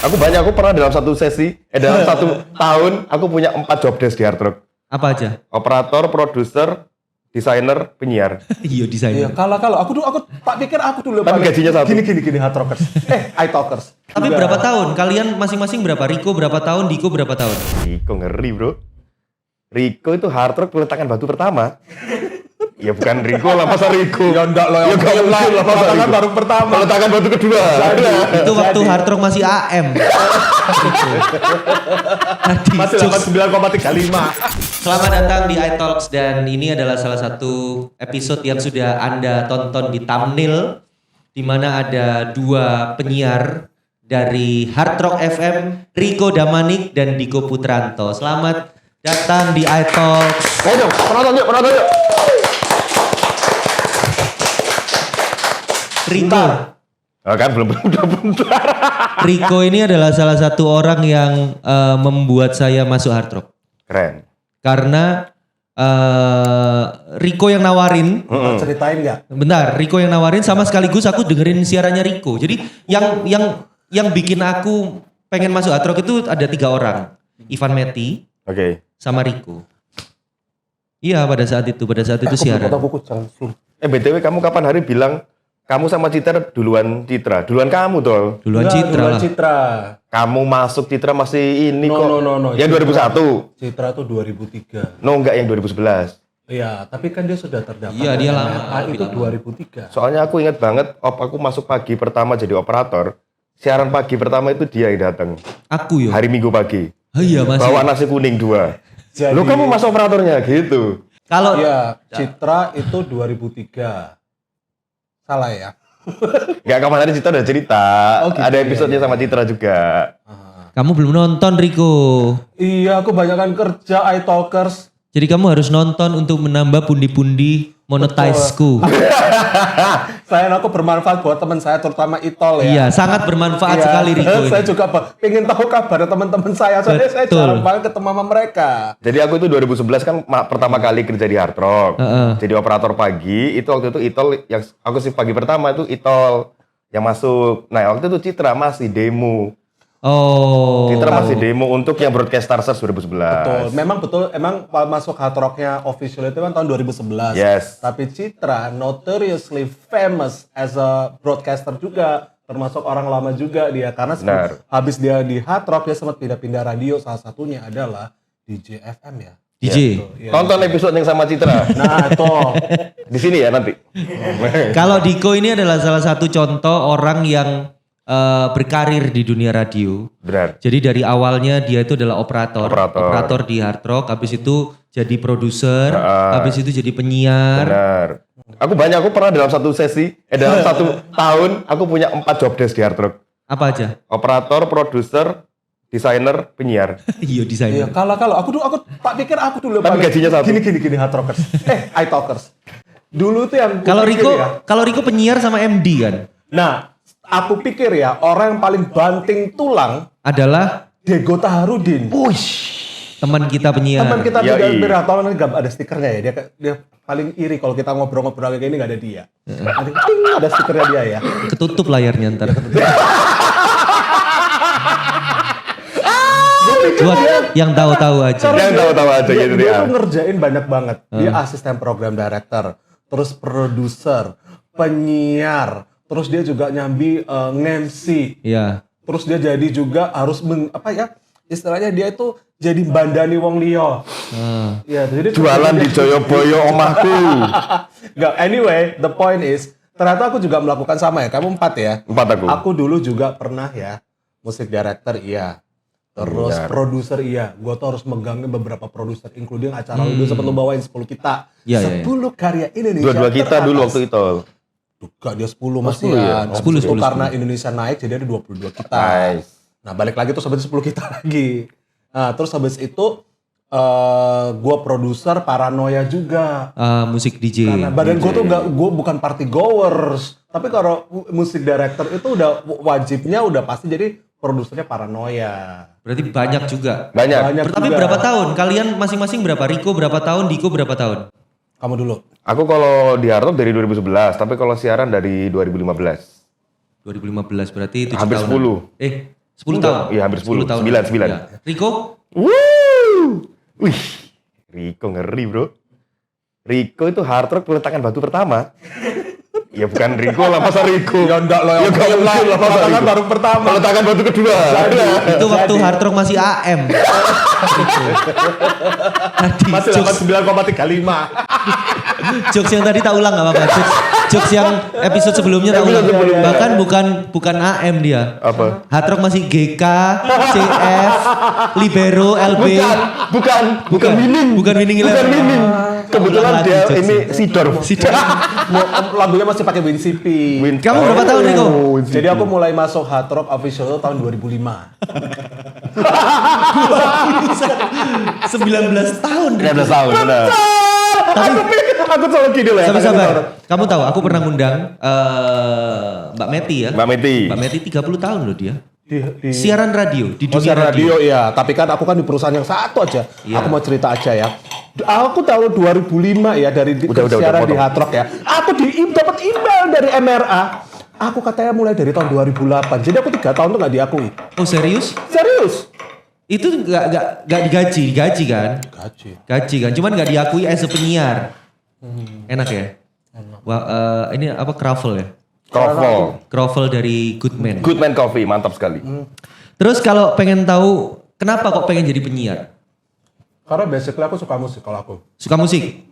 Aku pernah dalam satu tahun, aku punya 4 job desk di Hard Rock. Apa aja? Operator, produser, desainer, penyiar. Iya, Iya, desainer. kalau aku tak pikir aku dulu Tapi gajinya satu. Gini Hard Rockers. iTalkers. Tapi Juga. berapa tahun? Kalian masing-masing berapa? Riko berapa tahun? Diko berapa tahun? Riko ngeri bro. Riko itu Hard Rock peletakan batu pertama. Ya bukan Riko lah, masa Riko? Ya enggak loh, Ya enggak mungkin lah, masa peletakan Riko? baru pertama. Peletakan batu kedua. Itu waktu Hard Rock masih AM. Masih 89,35. Selamat datang di iTalks dan ini adalah salah satu episode yang sudah Anda tonton di thumbnail, di mana ada dua penyiar dari Hard Rock FM, Riko Damanik dan Diko Putranto. Selamat datang di iTalks. Ayo dong, penonton yuk. Riko. Oh, kan belum bentar. Riko ini adalah salah satu orang yang membuat saya masuk Hard Rock. Keren. Karena Riko yang nawarin. Ceritain nggak? Bentar, Riko yang nawarin sama sekaligus aku dengerin siarannya Riko. Jadi yang bikin aku pengen masuk Hard Rock itu ada 3 orang. Ivan Meti Oke. sama Riko. Iya pada saat itu siaran. BTW kamu kapan hari bilang kamu sama Citra duluan kamu tol. Duluan Citra lah. Citra. Kamu masuk Citra masih ini No, kok. no. Yang 2001. Citra tuh 2003. No, enggak yang 2011. Iya, tapi kan dia sudah terdaftar. Iya, dia lama. Itu 2003. Soalnya aku ingat banget, aku masuk pagi pertama jadi operator. Siaran pagi pertama itu dia yang datang. Aku yo. Hari Minggu pagi. Oh, iya masih. Bawa nasi kuning 2. Jadi, Lu kamu masuk operatornya gitu. Kalau Iya, Citra itu 2003. Salah ya? Enggak, kapan hari Citra udah cerita. Oh, gitu, Ada episodenya sama Citra juga. kamu belum nonton Riko. Iya, aku banyakan kerja iTalkers. Jadi kamu harus nonton untuk menambah pundi-pundi monetize-ku. Saya aku bermanfaat buat teman saya, terutama Itol ya. Iya, sangat bermanfaat Iya, sekali Riko ini. Saya juga pengen tahu kabar teman-teman saya. Soalnya saya Betul. jarang banget ketemu sama mereka. Jadi aku itu 2011 kan pertama kali kerja di Hard Rock. Jadi operator pagi, itu waktu itu Itol yang aku sih pagi pertama itu Itol yang masuk. Nah, waktu itu Citra masih demo. Oh. Citra masih demo untuk yang Broadcast Stars 2011. Betul, emang masuk Hard Rock-nya official itu kan tahun 2011. Yes. Tapi Citra notoriously famous as a broadcaster juga, termasuk orang lama juga dia karena habis dia di Hard Rock dia sempat pindah-pindah radio, salah satunya adalah DJ FM ya. DJ. Iya. Tonton episode yang sama Citra. Nah, itu Di sini ya nanti. Kalau Diko ini adalah salah satu contoh orang yang berkarir di dunia radio. Benar. Jadi dari awalnya dia itu adalah operator di Hard Rock, habis itu jadi produser, habis itu jadi penyiar. Benar. Aku pernah dalam satu tahun aku punya 4 job desk di Hard Rock. Apa aja? Operator, produser, desainer, penyiar. Iya, iya, desainer. kalau aku tak pikir aku dulu Tapi gajinya satu. Gini Hard Rockers. iTalkers. Dulu tuh yang Kalau kupikir Riko, ya. kalau Riko penyiar sama MD kan? Nah, aku pikir ya orang yang paling banting tulang Adalah Diego Taharudin. teman kita penyiar. Teman kita Yoi. juga berataman nggak ada stikernya ya. Dia paling iri kalau kita ngobrol-ngobrol kayak gini nggak ada dia. Nanti ting, ada stikernya dia ya. Ketutup layarnya ntar. Buat yang tahu-tahu aja. Yang tahu-tahu aja gitu dia dia. tuh ngerjain banyak banget. Dia asisten program director, terus produser, penyiar, terus dia juga nyambi nge-MC. Iya. Terus dia jadi juga harus istilahnya dia itu jadi bandani wong liya. Ya, jadi Jualan di Joyoboyo omahku. Nggak, anyway, the point is ternyata aku juga melakukan sama ya. Kamu 4 ya? 4 aku. Aku dulu juga pernah ya, musik director iya. Terus produser iya. Gue tuh harus megangin beberapa produser, including acara lu sempat lu bawain 10 kita. Iya, 10 karya Indonesia. Dua-dua kita teratas. dulu waktu itu. Enggak, dia 10 masih ya? ya. 10. Karena Indonesia naik jadi ada 22 kita. Nice. Nah, balik lagi tuh sampai 10 kita lagi. Nah, terus habis itu gue produser Paranoia juga. Musik DJ. Karena badan gue tuh gue bukan party goers. Tapi kalau musik director itu udah wajibnya udah pasti jadi produsernya Paranoia. Berarti banyak juga. Banyak. Tapi juga. berapa tahun? Kalian masing-masing berapa? Riko berapa tahun? Diko berapa tahun? Kamu dulu. Aku kalau di Hard Rock dari 2011, tapi kalau siaran dari 2015. 2015 berarti 7 Hampir tahunan. 10. 10 tahun. Iya, hampir 10. tahun. 9. Ya. Riko? Wih, Riko ngeri bro. Riko itu hard rock peletakan batu pertama. Ya bukan Riko lah, masa Riko? Ya enggak loh, ya enggak mungkin lah, masa Riko? baru pertama. Peletakan batu kedua. Itu waktu hard rock masih AM. Tadi Masih 89,35. jokes yang tadi tak ulang gak apa-apa. Jokes yang episode sebelumnya tak ulang. Bahkan bukan AM dia. Apa? Hard rock masih GK, CF, Libero, LB. Bukan Winning. Bukan Winning Eleven. Bukan Winning. Kebetulan Ulang lagi dia jokes. ini Sidor. Lagunya masih pakai Winsipi. Kamu berapa tahun Riko? Jadi aku mulai masuk hard rock official itu tahun 2005. 19 tahun. 19 tahun, benar. Tapi Aku selalu gini loh ya. Tapi sabar. Kamu tahu aku pernah ngundang Mbak Meti ya. Mbak Meti. Mbak Meti 30 tahun loh dia. Di Siaran radio di dunia siaran radio. radio ya, tapi kan aku kan di perusahaan yang satu aja. Iya. Aku mau cerita aja ya. Aku tahun 2005 ya dari siaran di Hard Rock ya. Aku dapat email dari MRA. Aku katanya mulai dari tahun 2008. Jadi aku 3 tahun tuh nggak diakui. Oh serius? Serius? Itu nggak digaji kan? Gaji kan, cuman nggak diakui as a penyiar. Enak ya? Wah, ini apa Kroffel ya? Kroffel dari Goodman. Goodman Coffee, mantap sekali. Terus kalau pengen tahu kenapa kok pengen jadi penyiar? Karena basically aku suka musik kalau aku. Suka musik?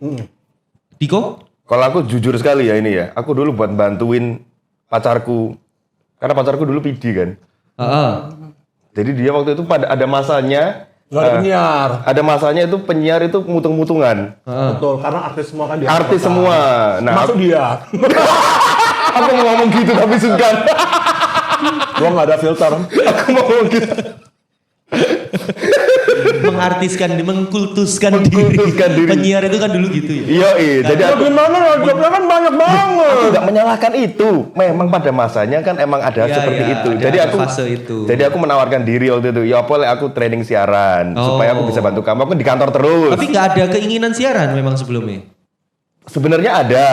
Diko? Kalau aku jujur sekali ya ini ya, aku dulu buat bantuin pacarku, karena pacarku dulu PD kan. Jadi dia waktu itu ada masanya Nggak ada penyiar. Ada masanya itu penyiar itu mutung-mutungan. Betul, karena artis semua kan dia. Artis semua. Nah, Masuk dia. aku mau ngomong gitu tapi sungkan. Gua nggak ada filter. Aku mau ngomong gitu. Mengartiskan, mengkultuskan Mengkultuskan diri. Penyiar itu kan dulu gitu ya. Iya, jadi aku Gimana ya, jobnya kan banyak banget. tidak menyalahkan itu. Memang pada masanya kan emang ada Iya, seperti iya, itu. ada fase itu. Jadi aku menawarkan diri waktu itu. Ya boleh aku training siaran supaya aku bisa bantu kamu. Aku di kantor terus. Tapi nggak ada keinginan siaran memang sebelumnya. Sebenarnya ada,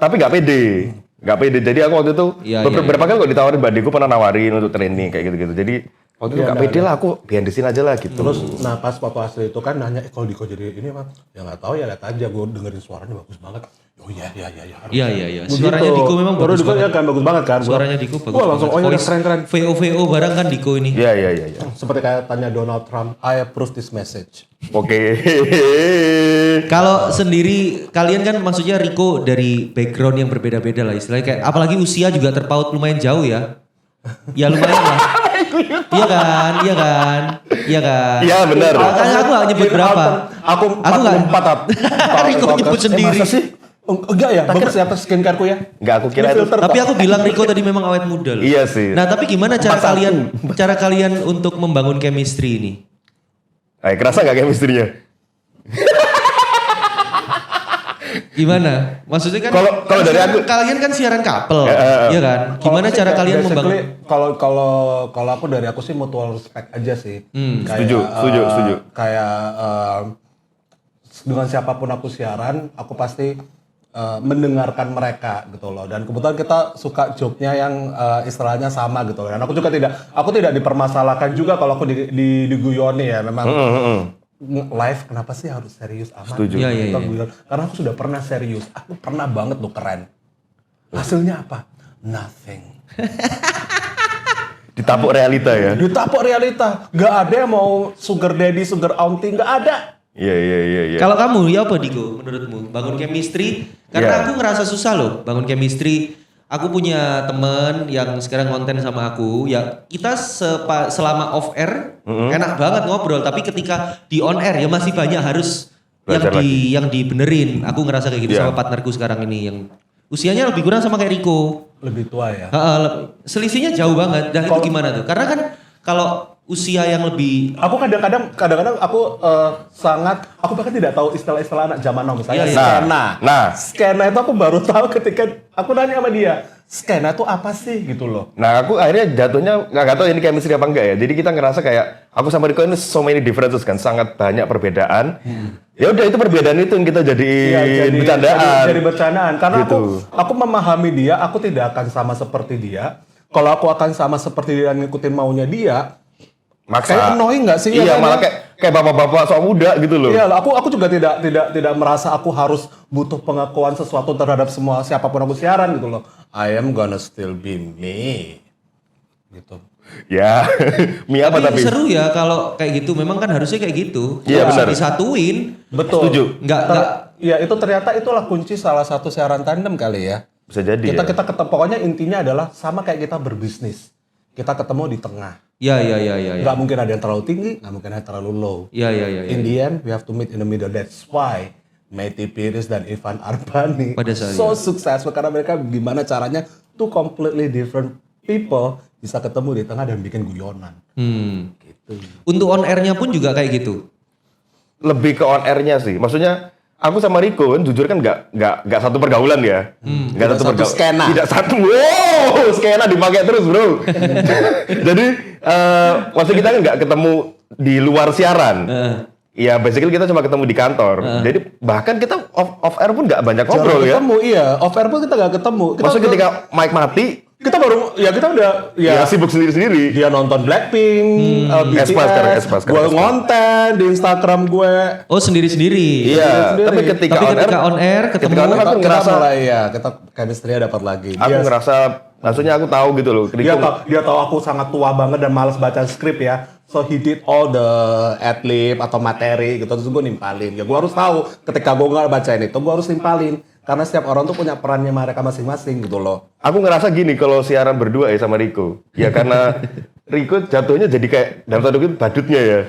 tapi nggak pede. Nggak pede. Jadi aku waktu itu beberapa kali kok ditawarin Mbak Diko pernah nawarin untuk training kayak gitu-gitu. Jadi waktu itu nggak pede lah, aku behind the scene aja lah gitu. Terus, nah pas Papa Asli itu kan nanya, kalau Diko jadi ini apa? Ya nggak tahu ya, lihat aja. Gue dengerin suaranya bagus banget. Oh iya. Iya. Suaranya Diko memang bagus banget. Kan bagus banget kan. Suaranya Diko bagus. Wah langsung, oh iya keren. VO barang kan Diko ini. Iya. Seperti kayak tanya Donald Trump, I approve this message. Oke. Kalau sendiri kalian kan maksudnya Riko dari background yang berbeda-beda lah istilahnya kayak apalagi usia juga terpaut lumayan jauh ya. Ya lumayan lah. Iya kan? Iya benar. Aku gak nyebut berapa. Aku nggak 44. Riko nyebut sendiri. Masa sih? Enggak ya, bagus ya atas skincare-ku ya. Enggak, aku kira itu. Tapi aku bilang Riko tadi memang awet muda loh. Iya sih. Nah tapi gimana cara kalian untuk membangun chemistry ini? Kerasa nggak chemistry-nya? Gimana? Maksudnya kan kalau dari aku kalian kan siaran couple, iya kan? Gimana cara kalian membangun? Kalau aku dari aku sih mutual respect aja sih. Setuju. Kayak dengan siapapun aku siaran, aku pasti mendengarkan mereka gitu loh. Dan kebetulan kita suka joke-nya yang istilahnya sama gitu loh. Dan aku juga tidak dipermasalahkan juga kalau aku diguyoni ya memang. Live kenapa sih harus serius amat? Setuju. Iya. Karena aku sudah pernah serius. Aku pernah banget loh keren. Hasilnya apa? Nothing. Ditapuk realita ya. Ditapuk realita. Gak ada yang mau sugar daddy, sugar auntie. Gak ada. Iya. Kalau kamu ya apa Diko menurutmu? Bangun chemistry? Karena aku ngerasa susah loh bangun chemistry. Aku punya temen yang sekarang konten sama aku, ya kita selama off air enak banget ngobrol, tapi ketika di on air ya masih banyak harus yang dibenerin. Aku ngerasa kayak gitu sama partnerku sekarang ini yang usianya lebih kurang sama kayak Riko. Lebih tua ya? Selisihnya jauh banget. Dan itu gimana tuh? Karena kan kalau usia yang lebih... Aku kadang-kadang aku aku bahkan tidak tahu istilah-istilah anak zaman now. Misalnya skena itu aku baru tahu ketika aku nanya sama dia, skena itu apa sih gitu loh. Nah aku akhirnya jatuhnya nggak tahu ini chemistry apa enggak ya. Jadi kita ngerasa kayak aku sama Riko ini so many differences kan, sangat banyak perbedaan. Ya udah itu perbedaan itu yang kita jadi bercandaan. Jadi bercandaan karena gitu. aku memahami dia, aku tidak akan sama seperti dia. kalau aku akan sama seperti dia ngikutin maunya dia, Maksa. kayak annoying nggak sih? Iya, Ya kan, malah ya? kayak bapak-bapak sok muda gitu loh. Iya, aku juga tidak merasa aku harus butuh pengakuan sesuatu terhadap semua siapapun aku siaran gitu loh. I am gonna still be me. Gitu. Ya, mie apa tapi? seru ya kalau kayak gitu. Memang kan harusnya kayak gitu. Iya, Harus benar. disatuin. Betul. Setuju. Enggak. Ya itu ternyata itulah kunci salah satu siaran tandem kali ya. Bisa jadi. Kita Ya. ketemu, pokoknya intinya adalah sama kayak kita berbisnis. Kita ketemu di tengah. Ya. Nggak mungkin ada yang terlalu tinggi, nggak mungkin ada yang terlalu low. Ya. In the end, we have to meet in the middle. That's why Meti Piris dan Ivan Arbani Pada saat so successful karena mereka gimana caranya two completely different people bisa ketemu di tengah dan bikin guyonan. Gitu. Untuk on air-nya pun juga kayak gitu. Lebih ke on air-nya sih. Maksudnya aku sama Riko kan jujur kan nggak satu pergaulan ya. Nggak Tidak satu skena. Tidak satu. Wow, skena dipakai terus, Bro. Jadi maksud kita kan nggak ketemu di luar siaran. Ya basically kita cuma ketemu di kantor. Jadi bahkan kita off air pun nggak banyak ngobrol Jarang ya. ketemu, iya. Off air pun kita nggak ketemu. Maksudnya ketika mic mati, kita baru, ya kita udah, ya sibuk sendiri-sendiri. dia nonton Blackpink, BTS, Espa sekarang. gue ngonten di Instagram gue. Oh sendiri-sendiri. Iya, sendiri. tapi ketika on air ketemu. ketika on air aku Kita ngerasa mulai ya, kita chemistry dapat lagi. aku ngerasa maksudnya aku tahu gitu loh. Dia tahu aku sangat tua banget dan malas baca skrip ya. So he did all the ad-lib atau materi gitu, terus gue nimpalin. Ya gue harus tahu ketika gue nggak bacain itu, gue harus nimpalin. Karena setiap orang tuh punya perannya mereka masing-masing gitu loh. Aku ngerasa gini kalau siaran berdua ya sama Riko. Ya karena Riko jatuhnya jadi kayak dalam tanda kutip badutnya ya.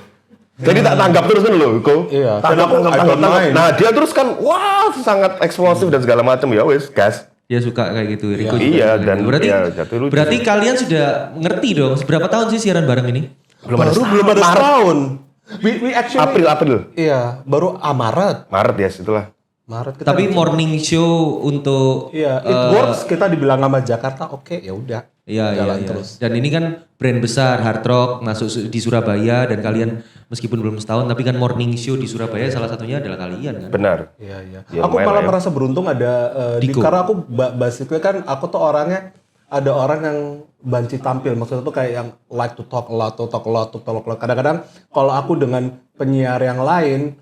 Jadi tak tanggap terus kan loh, Riko. Iya. Tanggap. I don't mind. Nah dia terus kan wah sangat eksplosif dan segala macam ya wes gas. Dia suka kayak gitu. Riko juga Iya suka dan gitu. Berarti ya jatuh lucu. berarti kalian sudah ngerti dong seberapa tahun sih siaran bareng ini? Belum ada setahun. We actually April. Iya, baru Maret. Maret ya itulah. Maret kita. Tapi morning show untuk Iya, it works. Kita dibilang sama Jakarta, oke, ya udah. Iya. Terus. Dan ini kan brand besar Hard Rock masuk di Surabaya dan kalian meskipun belum setahun tapi kan morning show di Surabaya salah satunya adalah kalian kan. Benar. Iya. Ya, Aku lumayan malah lah ya. merasa beruntung ada Diko. karena aku basically kan aku tuh orangnya ada orang yang banci tampil, maksudnya tuh kayak yang like to talk a lot. Kadang-kadang kalau aku dengan penyiar yang lain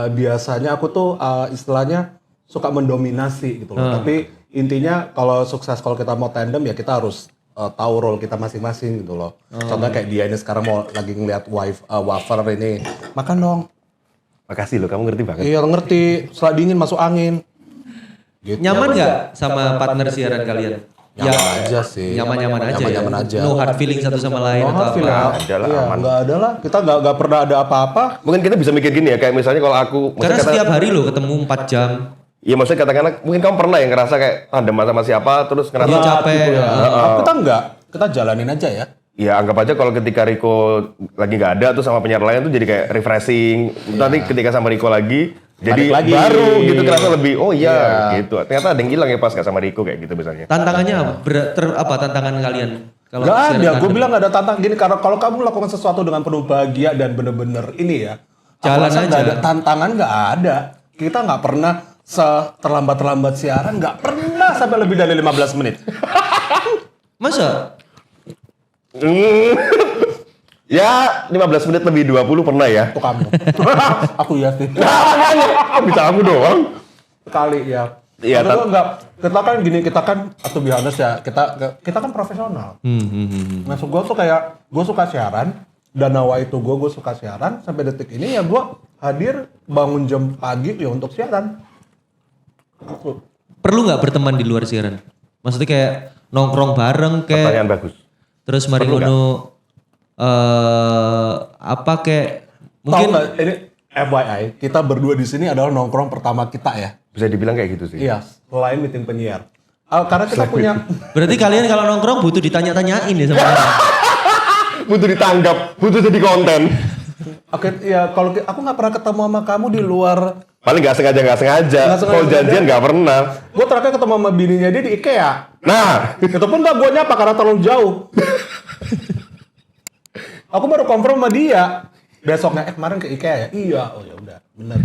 biasanya aku tuh istilahnya suka mendominasi gitu loh. Tapi intinya kalau sukses kalau kita mau tandem ya kita harus tahu role kita masing-masing gitu loh. Contohnya kayak dia ini sekarang mau lagi ngeliat wafer ini, makan dong. Makasih loh kamu ngerti banget. Iya ngerti, setelah dingin masuk angin. Gitu. Nyaman nggak sama partner siaran kalian? Nyaman aja sih. Nyaman-nyaman aja. Nyaman-nyaman ya? aja. No hard feeling satu sama lain No atau hard feeling. apa? Ada lah, Iya, aman. nggak ada lah. Kita nggak pernah ada apa-apa. Mungkin kita bisa mikir gini ya kayak misalnya kalau aku Karena maksudnya setiap hari loh ketemu 4 jam. Iya maksudnya katakanlah mungkin kamu pernah yang ngerasa kayak tandem sama siapa terus ngerasa Iya, capek. Gitu ya. Heeh. Kita nggak. Kita jalanin aja ya. ya anggap aja kalau ketika Riko lagi nggak ada tuh sama penyiar lain tuh jadi kayak refreshing. Nanti ketika sama Riko lagi jadi Balik lagi. baru gitu kerasa lebih oh iya Iya. gitu. Ternyata ada yang hilang ya pas nggak sama Riko kayak gitu misalnya. Tantangannya apa tantangan kalian? Kalau Nggak siaran ada. Gue tandem? bilang nggak ada tantang gini. Karena kalau kamu melakukan sesuatu dengan penuh bahagia dan bener-bener ini ya. aku Jalan rasa aja. nggak ada tantangan, nggak ada. Kita nggak pernah terlambat siaran. Nggak pernah sampai lebih dari 15 menit. Masa? Ya 15 menit lebih 20 pernah ya. Itu kamu. Aku ya sih. Bisa aku doang. Sekali ya. Iya, Tapi gua enggak. Kita kan gini, kita kan atau be honest ya, kita kan profesional. Maksud gue tuh kayak gue suka siaran, dan nawa itu gue suka siaran sampai detik ini ya gue hadir bangun jam pagi ya untuk siaran. Gitu. Perlu nggak berteman di luar siaran? Maksudnya kayak nongkrong bareng kayak Pertanyaan bagus. terus mari Perlu ngono apa kayak Tahu mungkin nggak ini FYI kita berdua di sini adalah nongkrong pertama kita ya. Bisa dibilang kayak gitu sih. Iya, selain meeting penyiar. Karena kita punya berarti kalian kalau nongkrong butuh ditanya-tanyain ya sama orang. Butuh ditanggap, butuh jadi konten. oke ya kalau aku nggak pernah ketemu sama kamu di luar. Paling nggak sengaja. Nggak sengaja. Kalau janjian nggak pernah. Gue terakhir ketemu sama bininya dia di IKEA. Nah, Itu pun gak gue nyapa karena terlalu jauh. Aku baru confirm sama dia. Besoknya kemarin ke IKEA ya? Iya. Oh ya udah, benar.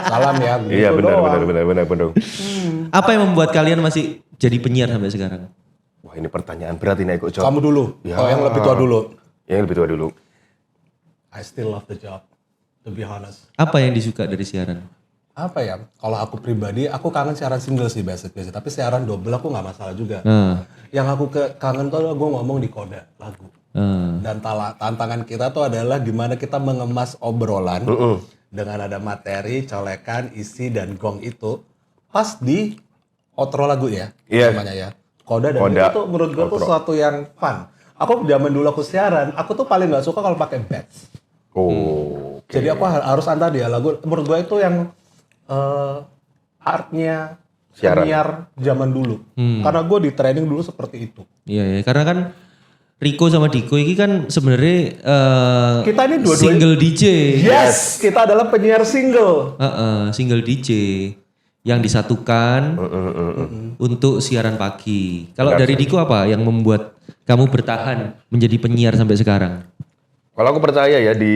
Salam ya. Gitu iya doang. benar. Apa yang membuat kalian masih jadi penyiar sampai sekarang? Wah ini pertanyaan berat ini aku jawab. Kamu dulu. Ya. Oh, yang lebih tua dulu. Yang lebih tua dulu. I still love the job, to be honest. Apa yang disuka dari siaran? Apa ya? Kalau aku pribadi, aku kangen siaran single sih basically. Tapi siaran double aku nggak masalah juga. Yang aku kangen tuh adalah gue ngomong di koda lagu. Dan tantangan kita tuh adalah gimana kita mengemas obrolan dengan ada materi, colekan, isi, dan gong itu pas di outro lagu ya, namanya ya. Koda dan itu menurut gue tuh sesuatu yang fun. Aku zaman dulu aku siaran, aku tuh paling nggak suka kalau pakai bass. Jadi aku harus antar dia lagu. Menurut gue itu yang artnya penyiar zaman dulu. Karena gue di training dulu seperti itu. Iya, karena kan Rico sama Diko ini kan sebenarnya kita ini dua-duanya single DJ. Yes, kita adalah penyiar single. Single DJ yang disatukan untuk siaran pagi. Kalau dari Diko apa yang membuat kamu bertahan menjadi penyiar sampai sekarang? Kalau aku percaya ya di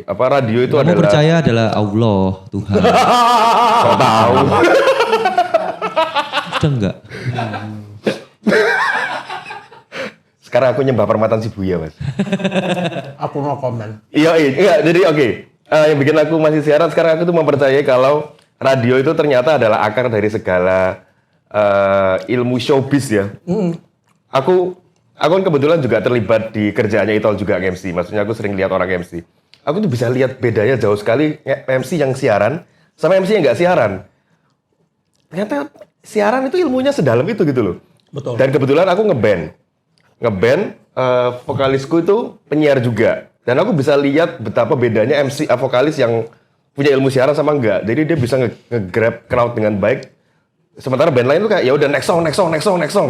radio itu kamu percaya adalah Allah Tuhan. Kau tahu? Sudah enggak? Sekarang aku nyembah permatan si Buya, Mas. Aku mau komen. Iya, jadi oke. Yang bikin aku masih siaran sekarang aku tuh mempercayai kalau radio itu ternyata adalah akar dari segala ilmu showbiz ya. Aku kan kebetulan juga terlibat di kerjaannya Itol juga MC. Maksudnya aku sering lihat orang MC. Aku tuh bisa lihat bedanya jauh sekali MC yang siaran sama MC yang nggak siaran. Ternyata siaran itu ilmunya sedalam itu gitu loh. Betul. Dan kebetulan aku ngeband, vokalisku itu penyiar juga. Dan aku bisa lihat betapa bedanya MC vokalis yang punya ilmu siaran sama enggak. Jadi dia bisa nge-grab crowd dengan baik. Sementara band lain tuh kayak ya udah next song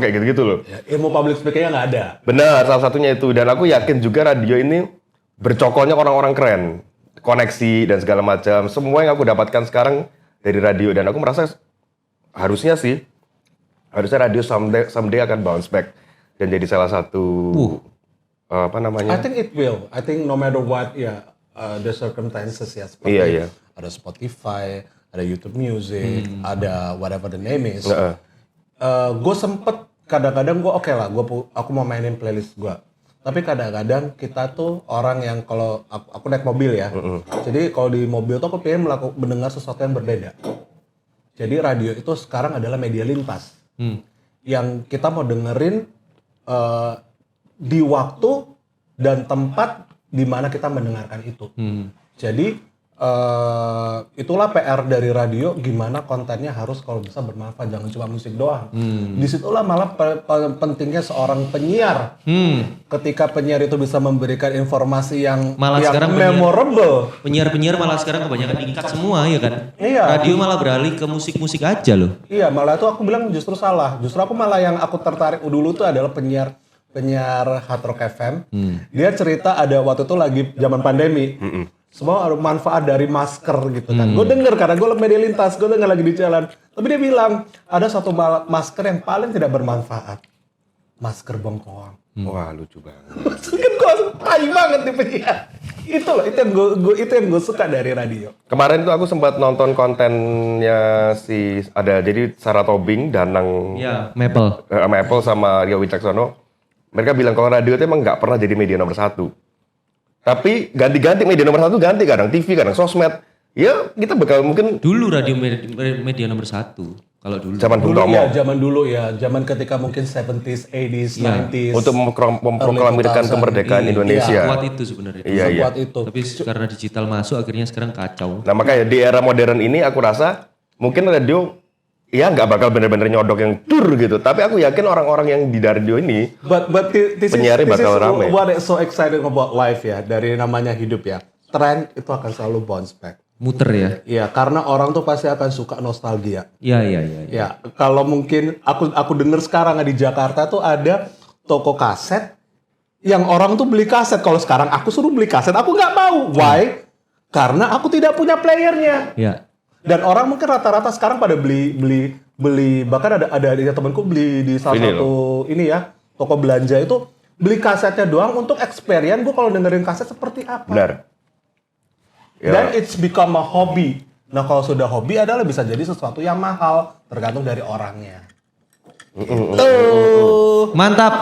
kayak gitu-gitu loh. Ya, ilmu public speaking-nya nggak ada. Benar, salah satunya itu. Dan aku yakin juga radio ini bercokolnya orang-orang keren. Koneksi dan segala macam. Semua yang aku dapatkan sekarang dari radio. Dan aku merasa harusnya radio someday akan bounce back. Dan jadi salah satu I think it will. I think no matter what the circumstances ya seperti ada Spotify, ada YouTube Music, ada whatever the name is. Gue sempet kadang-kadang aku mau mainin playlist gue. Tapi kadang-kadang kita tuh orang yang kalau aku naik mobil ya. Jadi kalau di mobil tuh aku pengen mendengar sesuatu yang berbeda. Jadi radio itu sekarang adalah media lintas. Yang kita mau dengerin di waktu dan tempat di mana kita mendengarkan itu. Jadi itulah PR dari radio, gimana kontennya harus kalau bisa bermanfaat, jangan cuma musik doang. Disitulah malah pentingnya seorang penyiar. Ketika penyiar itu bisa memberikan informasi yang memorable. Penyiar-penyiar malah sekarang kebanyakan dikat semua ya kan? Iya. Radio malah beralih ke musik-musik aja loh. Iya, malah itu aku bilang justru salah. Justru aku malah yang aku tertarik dulu tuh adalah penyiar Hard Rock FM. Dia cerita ada waktu itu lagi zaman pandemi. Semua ada manfaat dari masker gitu kan. Gue denger karena gue media lintas, gue denger lagi di jalan. Tapi dia bilang ada satu masker yang paling tidak bermanfaat. Masker bengkoang. Wah lucu banget. Kan gue langsung tai banget nih penyiar. Itu loh, itu yang gue suka dari radio. Kemarin tuh aku sempat nonton kontennya jadi Sarah Tobing, Danang, Maple sama Rio Wicaksono. Mereka bilang kalau radio itu emang nggak pernah jadi media nomor 1. Tapi ganti-ganti media nomor 1 ganti, kadang TV, kadang sosmed. Ya kita bakal mungkin dulu radio media nomor 1 kalau dulu. Zaman dulu ya, zaman ketika mungkin 70s, 80s, 90s. Untuk memproklamirkan kemerdekaan Indonesia. Kuat itu sebenarnya. Iya. Itu. Tapi karena digital masuk akhirnya sekarang kacau. Nah makanya di era modern ini aku rasa mungkin radio nggak bakal bener-bener nyodok yang gitu. Tapi aku yakin orang-orang yang di radio ini penyiarnya bakal rame. What is so exciting about life ya, dari namanya hidup ya. Tren itu akan selalu bounce back. Muter ya? Iya, karena orang tuh pasti akan suka nostalgia. Iya. Ya, kalau mungkin aku dengar sekarang di Jakarta tuh ada toko kaset yang orang tuh beli kaset. Kalau sekarang aku suruh beli kaset, aku nggak mau. Why? Karena aku tidak punya playernya. Iya. Dan orang mungkin rata-rata sekarang pada beli bahkan ada temanku beli di salah satu toko belanja itu beli kasetnya doang untuk experience gue kalau dengerin kaset seperti apa. Benar. Ya. Dan it's become a hobby. Nah kalau sudah hobi adalah bisa jadi sesuatu yang mahal tergantung dari orangnya. Mantap.